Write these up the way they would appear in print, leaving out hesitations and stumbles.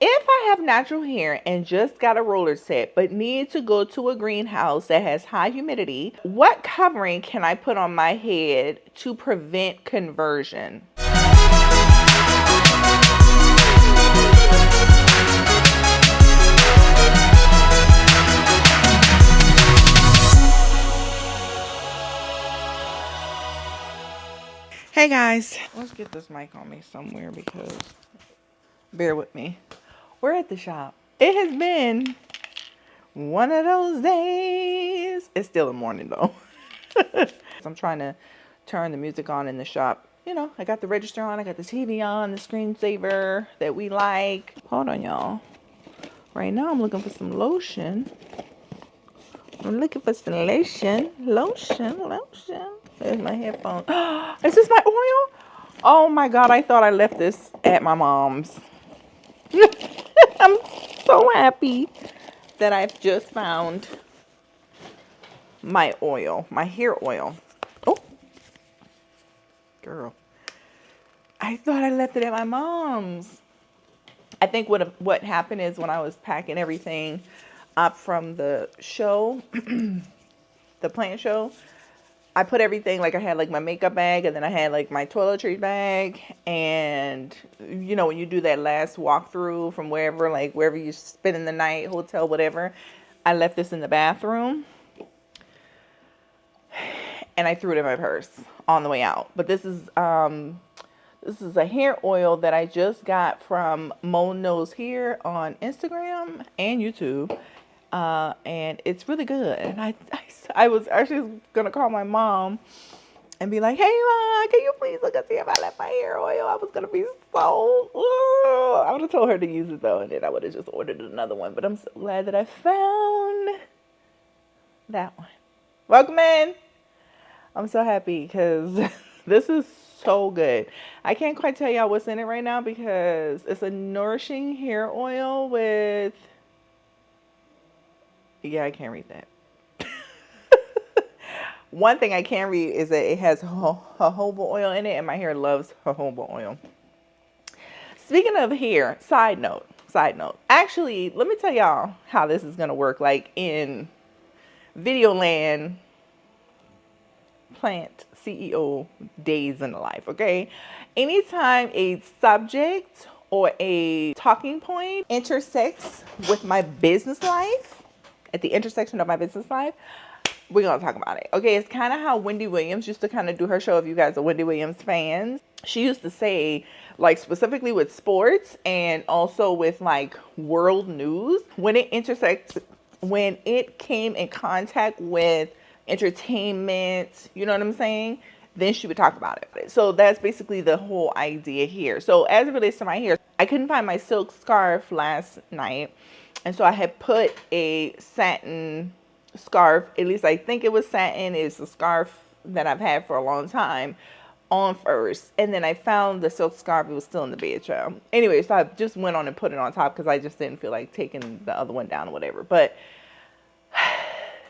If I have natural hair and just got a roller set but need to go to a greenhouse that has high humidity, what covering can I put on my head to prevent conversion? Hey guys, let's get this mic on me somewhere because bear with me. We're at the shop. It has been one of those days. It's still the morning though. I'm trying to turn the music on in the shop. You know, I got the register on, I got the TV on, the screensaver that we like. Hold on, y'all. Right now I'm looking for some lotion. Lotion. There's my headphones. Is this my oil? Oh my God, I thought I left this at my mom's. I'm so happy that I've just found my oil, my hair oil. Oh, girl. I thought I left it at my mom's. I think what happened is when I was packing everything up from the show, the plant show, I put everything, like I had like my makeup bag and then I had like my toiletries bag. And you know, when you do that last walkthrough from wherever, like wherever you're spending the night, hotel, whatever, I left this in the bathroom and I threw it in my purse on the way out. But this is a hair oil that I just got from Mo Knows Hair on Instagram and YouTube. And it's really good. And I was actually going to call my mom and be like, hey, Mom, can you please look and see if I left my hair oil? I was going to be so... I would have told her to use it, though, and then I would have just ordered another one. But I'm so glad that I found that one. Welcome in. I'm so happy because this is so good. I can't quite tell y'all what's in it right now because it's a nourishing hair oil with... Yeah, I can't read that. One thing I can read is that it has jojoba oil in it, and my hair loves jojoba oil. Speaking of hair, side note. Actually, let me tell y'all how this is going to work, like in video land, plant CEO days in the life, okay? Anytime a subject or a talking point intersects with my business life, at the intersection of my business life, we're going to talk about it. Okay, it's kind of how Wendy Williams used to kind of do her show. If you guys are Wendy Williams fans, she used to say, like specifically with sports and also with like world news, when it came in contact with entertainment, you know what I'm saying? Then she would talk about it. So that's basically the whole idea here. So as it relates to my hair, I couldn't find my silk scarf last night. And so I had put a satin scarf, at least I think it was satin, it's a scarf that I've had for a long time, on first. And then I found the silk scarf, it was still in the bed, child. Anyway, so I just went on and put it on top because I just didn't feel like taking the other one down or whatever. But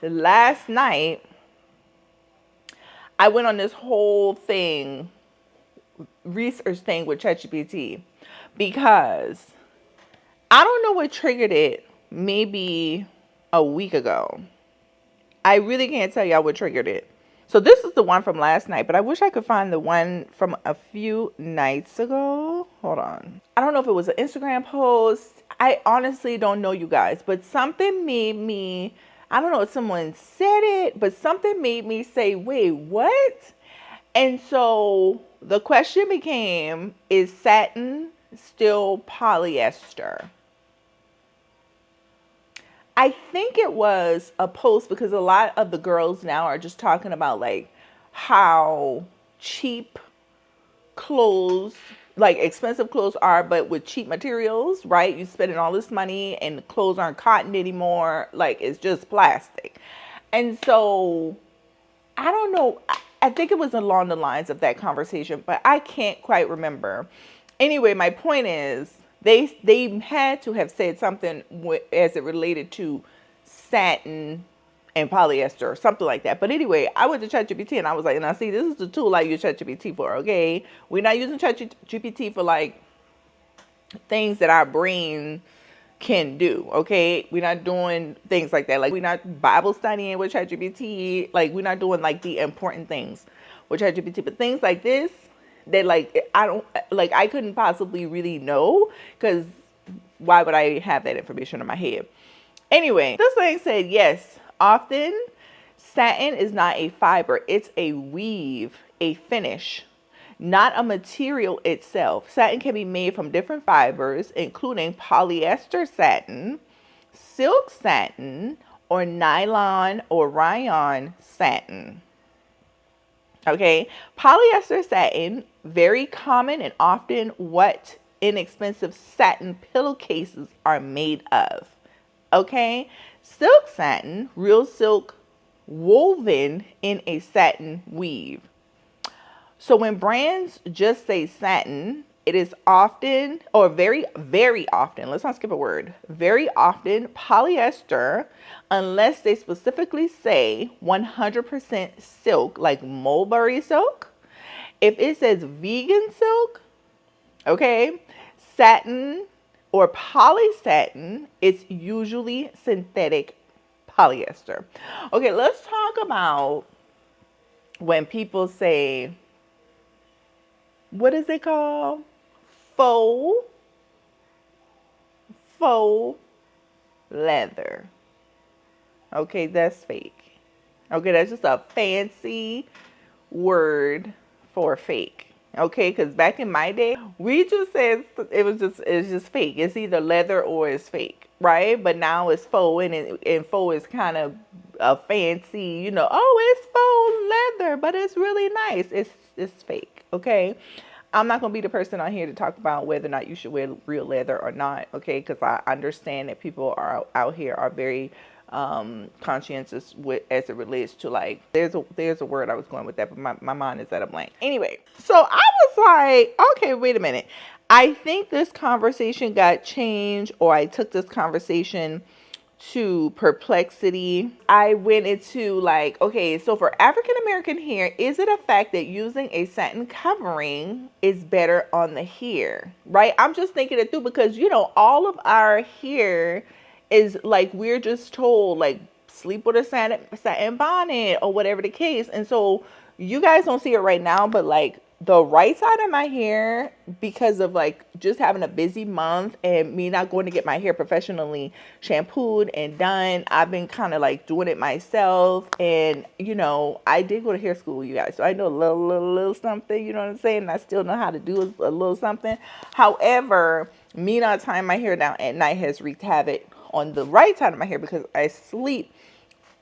last night, I went on this whole thing, research thing with ChatGPT because I don't know what triggered it maybe a week ago. I really can't tell y'all what triggered it. So this is the one from last night, but I wish I could find the one from a few nights ago. Hold on. I don't know if it was an Instagram post. I honestly don't know, you guys, but something made me, I don't know if someone said it, but something made me say, wait, what? And so the question became, is satin still polyester? I think it was a post because a lot of the girls now are just talking about like how cheap clothes, like expensive clothes are, but with cheap materials, right? You're spending all this money and the clothes aren't cotton anymore. Like it's just plastic. And so I don't know. I think it was along the lines of that conversation, but I can't quite remember. Anyway, my point is, they had to have said something as it related to satin and polyester or something like that. But anyway, I went to ChatGPT and I was like, now see, this is the tool I use ChatGPT for, okay? We're not using ChatGPT for like things that our brain can do. Okay, we're not doing things like that. Like, we're not Bible studying with ChatGPT. Like, we're not doing like the important things with ChatGPT. But things like this, that like I don't like. I couldn't possibly really know, because why would I have that information in my head? Anyway, this thing said, yes, often satin is not a fiber, it's a weave, a finish, not a material itself. Satin can be made from different fibers, including polyester satin, silk satin, or nylon or rayon satin. Okay, polyester satin, very common and often what inexpensive satin pillowcases are made of. Okay, silk satin, real silk woven in a satin weave. So when brands just say satin, it is often, or very, very often, let's not skip a word, very often polyester, unless they specifically say 100% silk, like mulberry silk. If it says vegan silk, okay, satin or polysatin, it's usually synthetic polyester. Okay, let's talk about when people say, what is it called? Faux leather. Okay, that's fake. Okay, that's just a fancy word for fake. Okay, because back in my day, we just said it's just fake. It's either leather or it's fake, right? But now it's faux, and faux is kind of a fancy, oh, it's faux leather, but it's really nice. It's fake. Okay, I'm not gonna be the person on here to talk about whether or not you should wear real leather or not. Okay, because I understand that people are out here are very conscientious with as it relates to, like, there's a word I was going with that, but my mind is at a blank. Anyway, so I was like, okay, wait a minute. I think this conversation got changed, or I took this conversation to perplexity. I went into like, okay, so for African American hair, is it a fact that using a satin covering is better on the hair, right? I'm just thinking it through, because all of our hair is like, we're just told like, sleep with a satin bonnet or whatever the case. And so you guys don't see it right now, but like the right side of my hair, because of like just having a busy month and me not going to get my hair professionally shampooed and done, I've been kind of like doing it myself. And I did go to hair school, you guys, so I know a little something, you know what I'm saying? And I still know how to do a little something. However, me not tying my hair down at night has wreaked havoc on the right side of my hair, because I sleep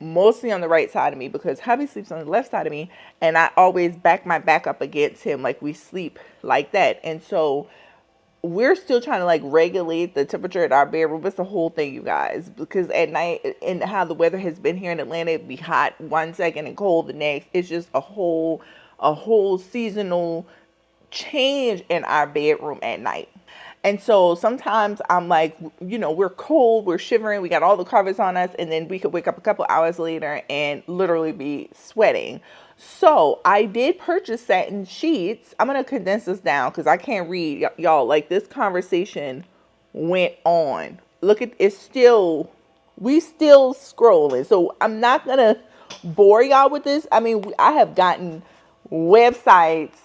mostly on the right side of me, because hubby sleeps on the left side of me, and I always back my back up against him, like we sleep like that. And so we're still trying to like regulate the temperature in our bedroom. It's the whole thing, you guys, because at night, and how the weather has been here in Atlanta, it'd be hot one second and cold the next. It's just a whole seasonal change in our bedroom at night. And so sometimes I'm like, we're cold, we're shivering, we got all the covers on us, and then we could wake up a couple hours later and literally be sweating. So I did purchase satin sheets. I'm going to condense this down because I can't read. Y'all, like, this conversation went on. Look at it's still, we still scrolling. So I'm not going to bore y'all with this. I mean, I have gotten websites,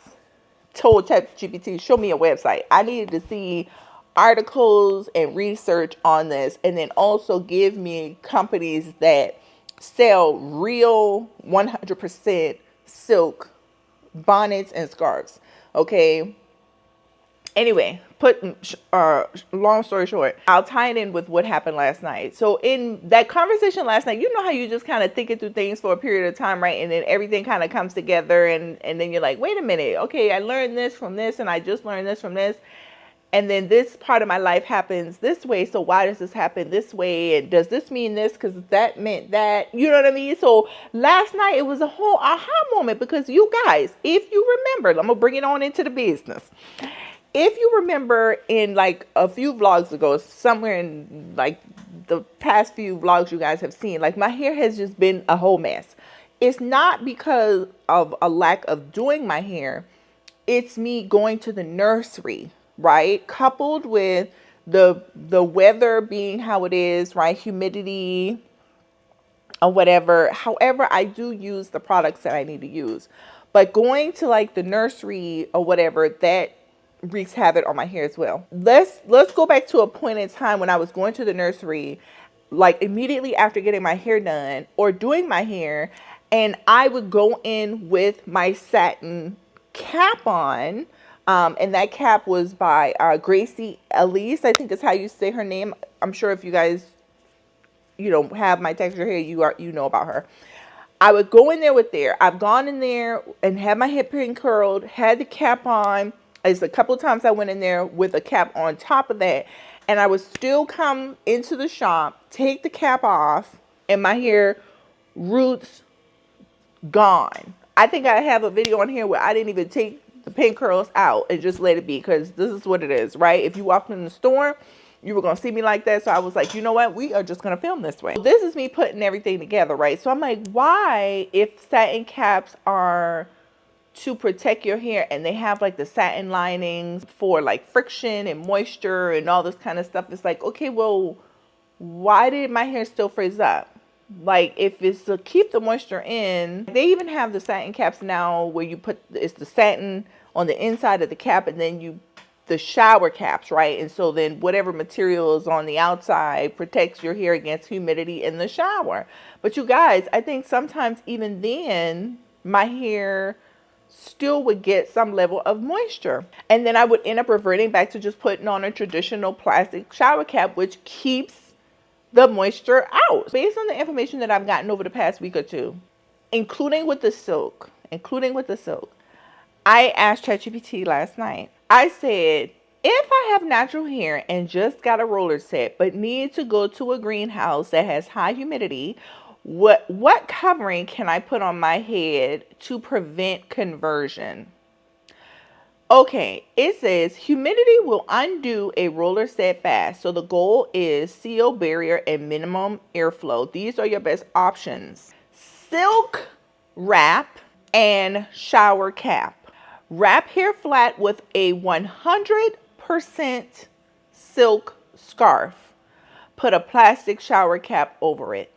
told ChatGPT, show me a website. I needed to see articles and research on this, and then also give me companies that sell real 100% silk bonnets and scarves. Okay. Anyway, long story short, I'll tie it in with what happened last night. So in that conversation last night, you know how you just kind of thinking through things for a period of time, right? And then everything kind of comes together, and then you're like, wait a minute, okay, I learned this from this, and I just learned this from this. And then this part of my life happens this way. So why does this happen this way? And does this mean this? Because that meant that. You know what I mean? So last night, it was a whole aha moment, because you guys, if you remember, I'm going to bring it on into the business. If you remember, in like a few vlogs ago, somewhere in like the past few vlogs you guys have seen, like my hair has just been a whole mess. It's not because of a lack of doing my hair. It's me going to the nursery, right? Coupled with the weather being how it is, right? Humidity or whatever. However, I do use the products that I need to use. But going to like the nursery or whatever, that wreaks havoc on my hair as well. Let's go back to a point in time when I was going to the nursery, like immediately after getting my hair done or doing my hair, and I would go in with my satin cap on. And that cap was by Gracie Elise, I think is how you say her name. I'm sure if you guys have my texture hair, you know about her. I would go in there with I've gone in there and had my hair pin curled, had the cap on. It's a couple of times I went in there with a cap on top of that, and I would still come into the shop, take the cap off, and my hair roots gone. I think I have a video on here where I didn't even take the pin curls out and just let it be, because this is what it is, right? If you walked in the store, you were going to see me like that. So I was like, you know what? We are just going to film this way. This is me putting everything together, right? So I'm like, why, if satin caps are to protect your hair and they have like the satin linings for like friction and moisture and all this kind of stuff, it's like, okay, well, why did my hair still frizz up? Like, if it's to keep the moisture in, they even have the satin caps now where you put, it's the satin on the inside of the cap, and then the shower caps, right? And so then whatever material is on the outside protects your hair against humidity in the shower. But you guys, I think sometimes even then my hair still would get some level of moisture. And then I would end up reverting back to just putting on a traditional plastic shower cap, which keeps the moisture out. Based on the information that I've gotten over the past week or two, including with the silk, I asked ChatGPT last night. I said, if I have natural hair and just got a roller set but need to go to a greenhouse that has high humidity, what covering can I put on my head to prevent conversion? Okay, it says humidity will undo a roller set fast. So the goal is seal barrier and minimum airflow. These are your best options. Silk wrap and shower cap. Wrap hair flat with a 100% silk scarf. Put a plastic shower cap over it.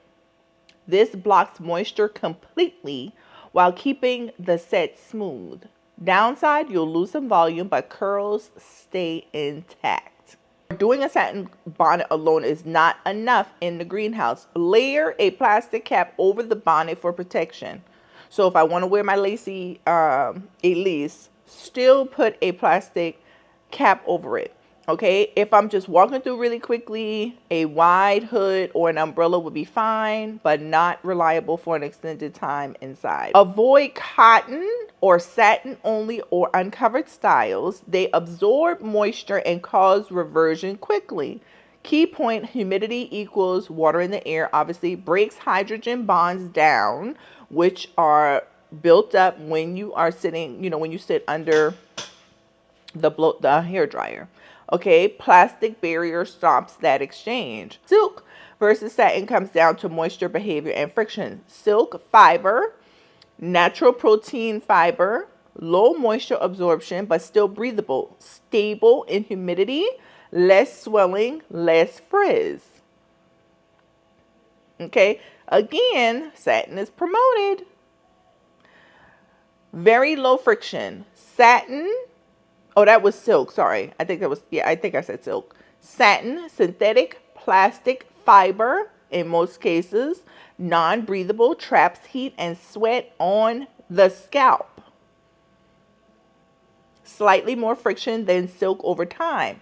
This blocks moisture completely while keeping the set smooth. Downside, you'll lose some volume, but curls stay intact. Doing a satin bonnet alone is not enough in the greenhouse. Layer a plastic cap over the bonnet for protection. So if I want to wear my lacy Elise, still put a plastic cap over it. Okay, if I'm just walking through really quickly, a wide hood or an umbrella would be fine, but not reliable for an extended time inside. Avoid cotton or satin only or uncovered styles. They absorb moisture and cause reversion quickly. Key point, humidity equals water in the air, obviously breaks hydrogen bonds down, which are built up when you are sitting, when you sit under the hair dryer. Okay, plastic barrier stops that exchange. Silk versus satin comes down to moisture, behavior, and friction. Silk fiber, natural protein fiber, low moisture absorption, but still breathable, stable in humidity, less swelling, less frizz. Okay, again, satin is promoted. Very low friction. Satin. Oh, that was silk. Sorry. I think I said silk. Satin, synthetic, plastic, fiber in most cases, non-breathable, traps heat and sweat on the scalp. Slightly more friction than silk over time.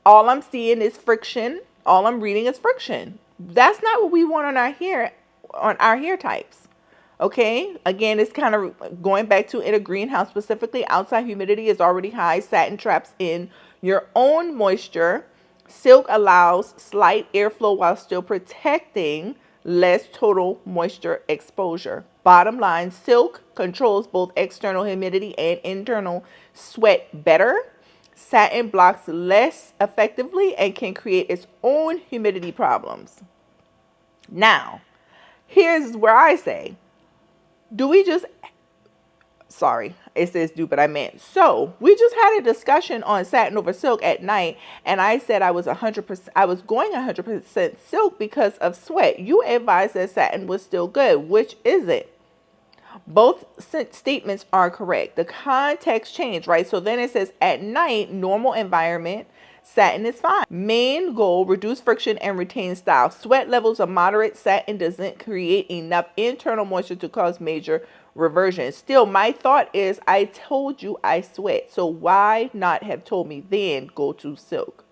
All I'm seeing is friction. All I'm reading is friction. That's not what we want on our hair types. Okay, again, it's kind of going back to in a greenhouse specifically. Outside humidity is already high. Satin traps in your own moisture. Silk allows slight airflow while still protecting less total moisture exposure. Bottom line, silk controls both external humidity and internal sweat better. Satin blocks less effectively and can create its own humidity problems. Now, here's where I say, do we just Sorry, it says do, but I meant. So we just had a discussion on satin over silk at night, and I said I was 100%. I was going 100% silk because of sweat. You advised that satin was still good. Which is it? Both statements are correct. The context changed, right? So then it says at night, normal environment, satin is fine. Main goal, reduce friction and retain style. Sweat levels are moderate. Satin doesn't create enough internal moisture to cause major reversion. Still, my thought is I told you I sweat. So why not have told me then go to silk?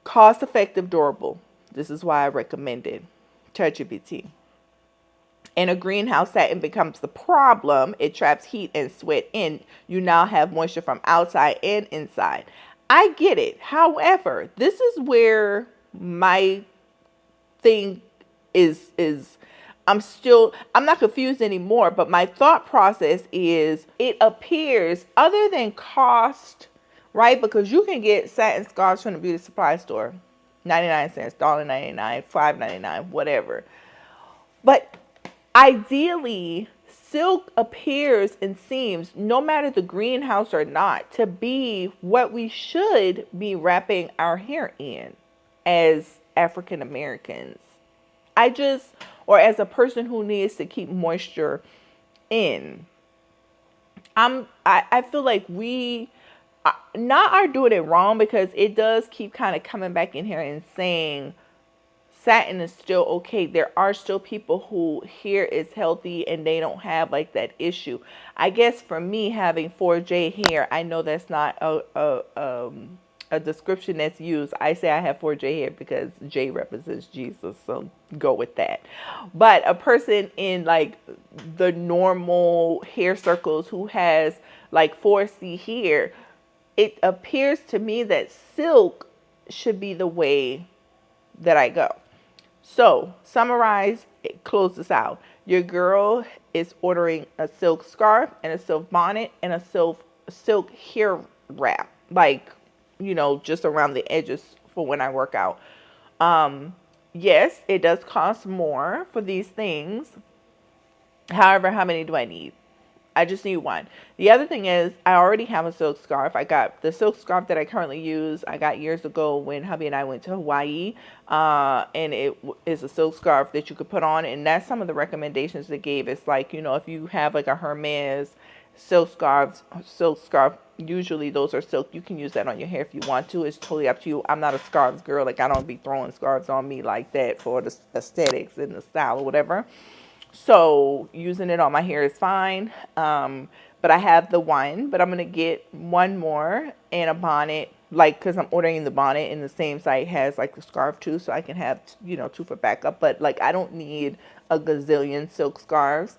Cost effective, durable. This is why I recommended ChatGPT. In a greenhouse, satin becomes the problem. It traps heat and sweat in. You now have moisture from outside and inside. I get it. However, this is where my thing is I'm not confused anymore, but my thought process is it appears other than cost, right? Because you can get satin scarves from the beauty supply store, 99 cents, $1.99, $5.99, whatever. But ideally, silk appears and seems, no matter the greenhouse or not, to be what we should be wrapping our hair in as African Americans. Or as a person who needs to keep moisture in. I feel like we not are doing it wrong, because it does keep kind of coming back in here and saying satin is still okay. There are still people who hair is healthy and they don't have like that issue. I guess for me, having 4J hair, I know that's not a description that's used. I say I have 4J hair because J represents Jesus, so go with that. But a person in like the normal hair circles who has like 4C hair, it appears to me that silk should be the way that I go. So, summarize, close this out. Your girl is ordering a silk scarf and a silk bonnet and a silk hair wrap, like, just around the edges for when I work out. Yes, it does cost more for these things. However, how many do I need? I just need one. The other thing is I already have a silk scarf. I got the silk scarf that I currently use. I got years ago when hubby and I went to Hawaii. And it is a silk scarf that you could put on. And that's some of the recommendations they gave. It's like, if you have like a Hermes silk scarf, usually those are silk. You can use that on your hair if you want to. It's totally up to you. I'm not a scarves girl. Like, I don't be throwing scarves on me like that for the aesthetics and the style or whatever. So using it on my hair is fine. But I have the one, but I'm going to get one more and a bonnet, like, because I'm ordering the bonnet and the same site has like the scarf too. So I can have, two for backup, but like, I don't need a gazillion silk scarves.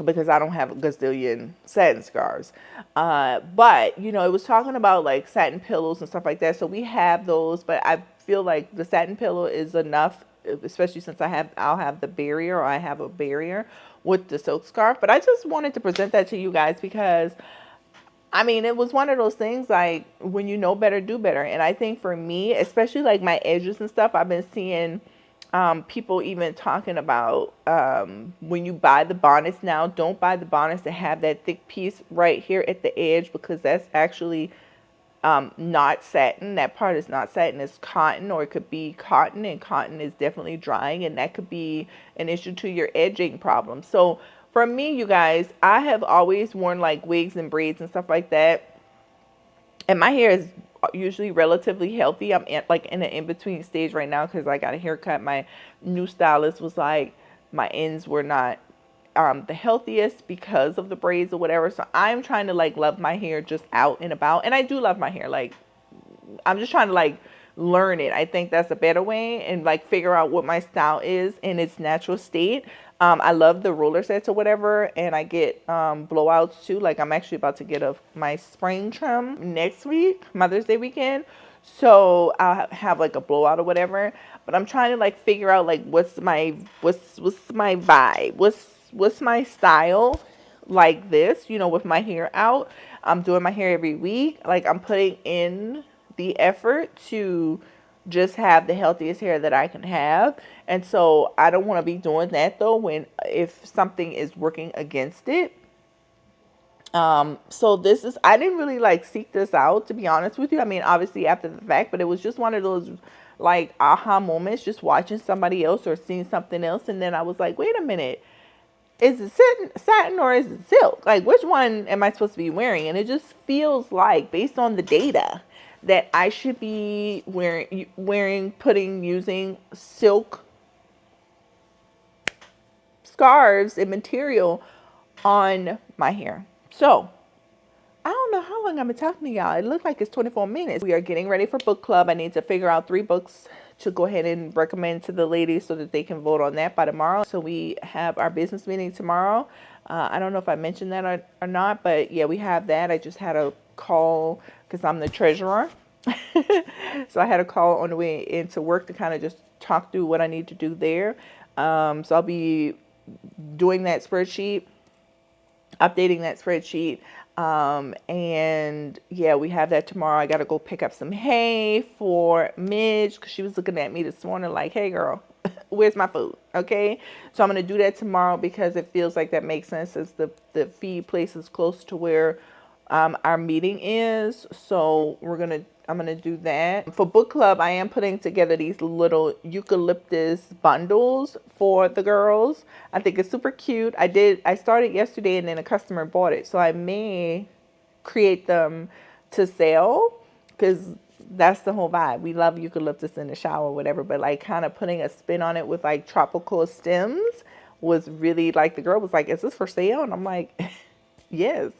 Because I don't have a gazillion satin scarves. But, it was talking about like satin pillows and stuff like that. So we have those, but I feel like the satin pillow is enough, especially since I'll have the barrier, or I have a barrier with the silk scarf. But I just wanted to present that to you guys because, it was one of those things like when you know better, do better. And I think for me, especially like my edges and stuff, I've been seeing people even talking about when you buy the bonnets now, don't buy the bonnets that have that thick piece right here at the edge, because that's actually not satin. That part is not satin, it's cotton, or it could be cotton, and cotton is definitely drying, and that could be an issue to your edging problem. So for me, you guys, I have always worn like wigs and braids and stuff like that, and my hair is usually relatively healthy. I'm like in an in-between stage right now because I got a haircut. My new stylist was like, my ends were not the healthiest because of the braids or whatever. So I'm trying to like love my hair just out and about. And I do love my hair. Like, I'm just trying to like learn it. I think that's a better way, and like figure out what my style is in its natural state. I love the roller sets or whatever, and I get blowouts too. Like, I'm actually about to get my spring trim next week, Mother's Day weekend. So I'll have like a blowout or whatever. But I'm trying to like figure out like what's my vibe, what's my style like this, with my hair out. I'm doing my hair every week. Like, I'm putting in the effort to just have the healthiest hair that I can have. And so I don't want to be doing that though when if something is working against it. So this is, I didn't really like seek this out, to be honest with you. I mean, obviously after the fact, but it was just one of those like aha moments, just watching somebody else or seeing something else. And then I was like, wait a minute, is it satin or is it silk? Like, which one am I supposed to be wearing? And it just feels like, based on the data, that I should be using silk scarves and material on my hair. So I don't know how long I've been talking to y'all. It looked like it's 24 minutes. We are getting ready for book club. I need to figure out 3 books to go ahead and recommend to the ladies so that they can vote on that by tomorrow. So we have our business meeting tomorrow. I don't know if I mentioned that or not, but yeah, we have that. I just had a call because I'm the treasurer. So I had a call on the way into work to kind of just talk through what I need to do there. So I'll be doing that spreadsheet, updating that spreadsheet. And yeah, we have that tomorrow. I got to go pick up some hay for Midge because she was looking at me this morning like, hey girl, where's my food? Okay. So I'm going to do that tomorrow because it feels like that makes sense as the feed place is close to where our meeting is. So I'm going to do that. For book club, I am putting together these little eucalyptus bundles for the girls. I think it's super cute. I started yesterday and then a customer bought it. So I may create them to sell because that's the whole vibe. We love eucalyptus in the shower or whatever, but like kind of putting a spin on it with like tropical stems was really like, the girl was like, is this for sale? And I'm like, yes,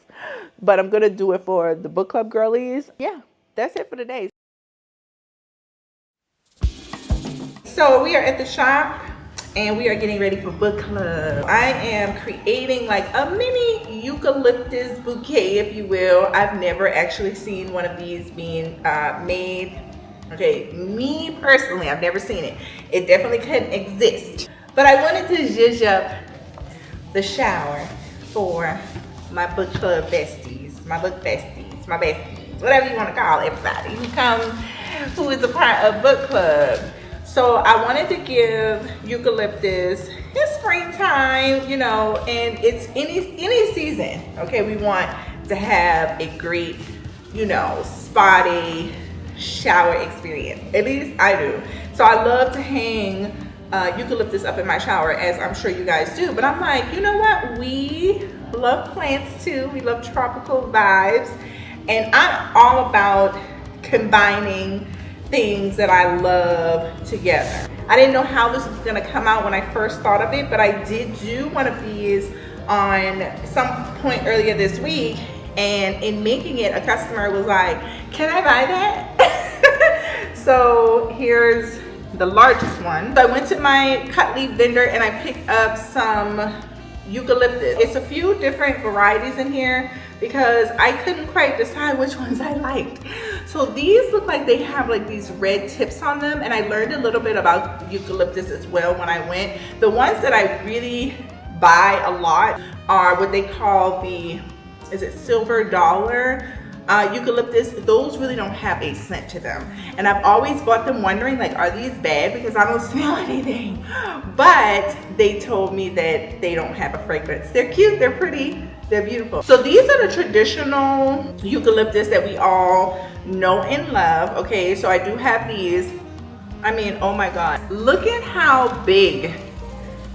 but I'm going to do it for the book club girlies. Yeah. That's it for today. So we are at the shop and we are getting ready for book club. I am creating like a mini eucalyptus bouquet, if you will. I've never actually seen one of these being made. Okay, me personally, I've never seen it. It definitely couldn't exist. But I wanted to zhuzh up the shower for my book club besties, my book besties, my besties. Whatever you want to call everybody who is a part of book club. So I wanted to give eucalyptus, it's springtime, you know, and it's any season. Okay, we want to have a great, you know, spotty shower experience. At least I do. So I love to hang eucalyptus up in my shower, as I'm sure you guys do. But I'm like, you know what? We love plants too. We love tropical vibes. And I'm all about combining things that I love together. I didn't know how this was gonna come out when I first thought of it, but I did do one of these on some point earlier this week. And in making it, a customer was like, can I buy that? So here's the largest one. So I went to my cut leaf vendor and I picked up some eucalyptus. It's a few different varieties in here because I couldn't quite decide which ones I liked. So these look like they have like these red tips on them, and I learned a little bit about eucalyptus as well when I went. The ones that I really buy a lot are what they call the, is it silver dollar eucalyptus. Those really don't have a scent to them, and I've always bought them wondering like, are these bad because I don't smell anything? But they told me that they don't have a fragrance. They're cute, they're pretty, they're beautiful. So these are the traditional eucalyptus that we all know and love. Okay, so I do have these. I mean, oh my god, look at how big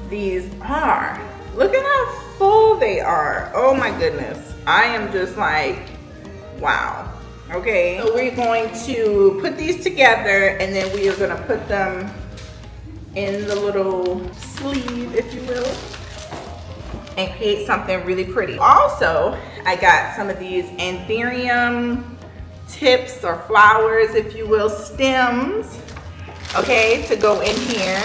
these are. Look at how full they are. Oh my goodness, I am just like, wow. Okay, so we're going to put these together and then we are going to put them in the little sleeve, if you will, and create something really pretty. Also, I got some of these anthurium tips or flowers, if you will, stems, okay, to go in here.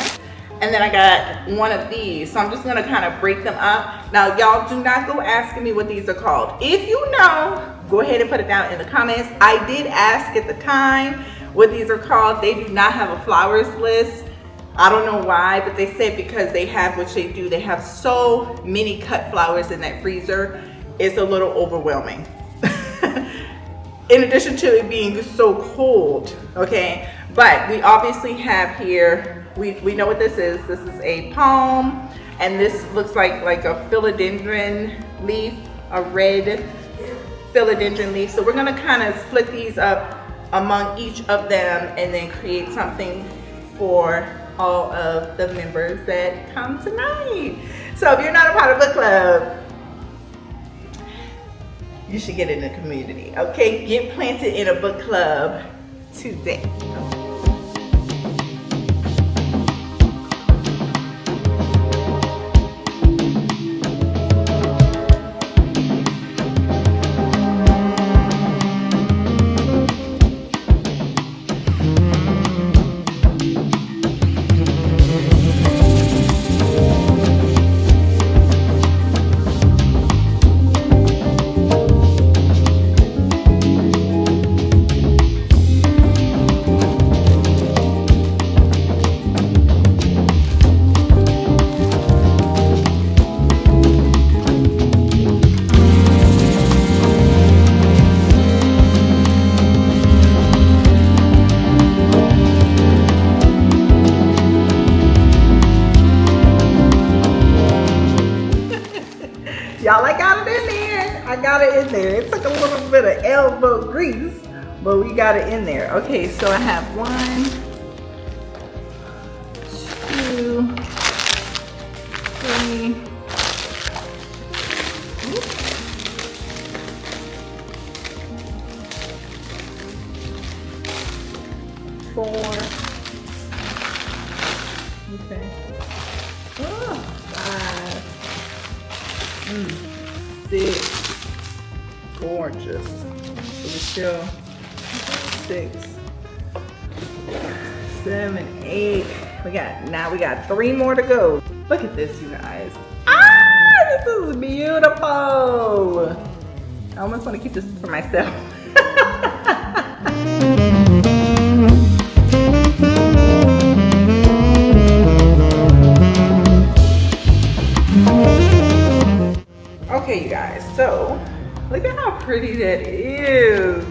And then I got one of these, so I'm just gonna kind of break them up. Now, y'all do not go asking me what these are called. If you know, go ahead and put it down in the comments. I did ask at the time what these are called. They do not have a flowers list. I don't know why, but they said because they have what they do. They have so many cut flowers in that freezer, it's a little overwhelming. In addition to it being so cold, okay? But we obviously have here, we know what this is. This is a palm, and this looks like a philodendron leaf, a red philodendron leaf. So we're gonna kind of split these up among each of them and then create something for all of the members that come tonight. So if you're not a part of book club, you should get in the community, okay? Get planted in a book club today. Y'all, I got it in there. I got it in there. It took a little bit of elbow grease, but we got it in there. Okay, so I have 1, 2, 3. Four. Okay. Oh, 5. 6. Gorgeous. So we're still 6, 7, 8. We got 3 more to go. Look at this, you guys. Ah, this is beautiful. I almost want to keep this for myself. Okay, you guys, so look at how pretty that is.